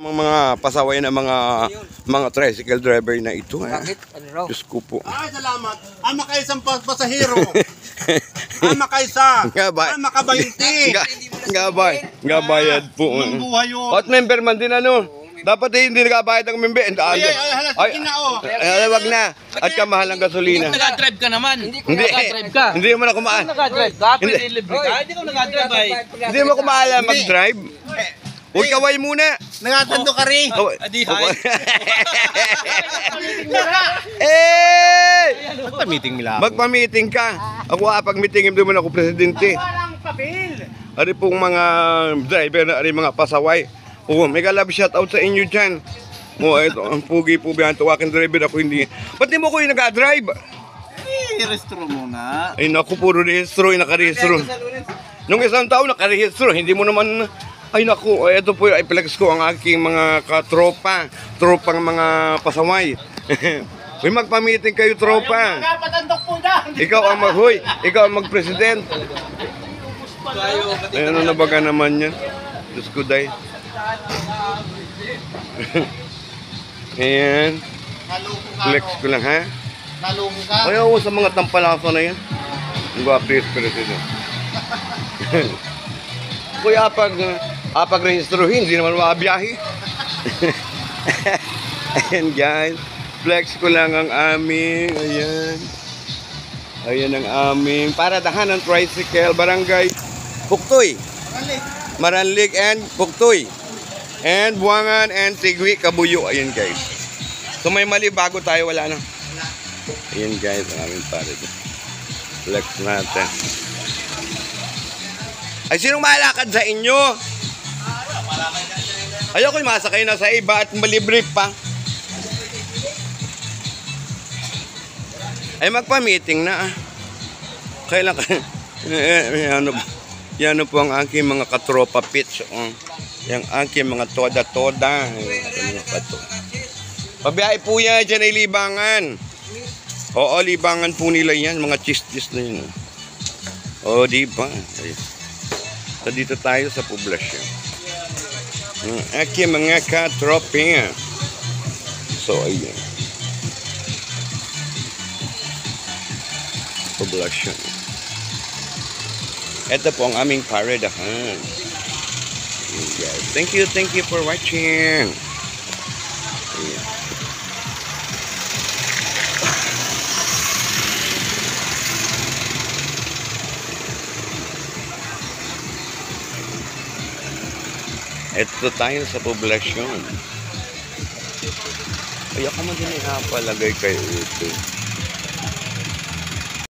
Mga pasaway na mga tricycle driver na ito. Bakit? Ano raw? Diyos ko po. Ay, salamat. Ama kayo isang pasahero. Ama kaisa. Ama kabaynti. Gabayad po. Ang buhay yun. At member man din ano. Dapat hindi nagabayad ang member. Ay, wag na. At kamahal ng gasolina. Nag-drive ka naman. Hindi ko nag-drive ka. Hindi mo na kumaan. Nag-drive ka, pwede libre ka. Hindi ko nag-drive ay. Hindi mo kumaalam mag-drive. Uy, kaway muna. Nangatando ka rin. Adi hay. Eh! Magpa-meeting nila. Magpa-meeting ka. Ako pag-meeting, hindi mo na ako presidente. Walang papel. Ari pong mga driver na ari mga pasaway. Oo, mega love shout out sa inyo dyan. Oo, ito, ang pugi-pugi ang tuwakin driver ako hindi. Ba't di mo ko yung nag-drive? I-restro muna. Ay naku, puro rehistro, nakarehistro. Nung isang taon nakarehistro, hindi mo naman. Ay naku, ito po yung i-flex ko ang aking mga katropa. Tropang mga pasaway. Uy, magpa-meeting kayo, tropa. Kapatandok po na. Ikaw ang maghoy, ikaw ang mag-president. Ay, ano na baga naman yan? Diyos ko, day. Ayan. Flex ko lang, ha? Nalungo ka. Ayaw sa mga tampalasa na yan. Ang guwapis, president. Kuya, apag rehistruhin, hindi naman makabiyahe. Ayan, guys. Flex ko lang ang aming, ayan. Ayan ang aming paradahan ng tricycle, barangay Puktoy. Maranlig and Puktoy. And Buangan and Tigwi, Kabuyo. Ayan, guys. So may mali bago tayo, wala na. Ayan, guys, ang aming paradahan. Flex natin. Ay, sinong malakad sa inyo? Ayoko yung masakay na sa iba at malibre pa. Ay, magpa-meeting na. Kailan ka? Yan po ang aking mga katropa pitch. Yung aking mga toda-toda. Pabiyahe po yan dyan ay libangan. Oo, libangan po nila yan. Mga cheese-cheese na yun. Oo, diba? So, dito tayo sa poblasyon. Ang aking mga katropa. So, ayan. Poblasyon. Ito po ang aming paradahan. Yes. Thank you for watching. Ayan. Ito tayo sa poblasyon. Ay, ako man din ipalagay kayo ito.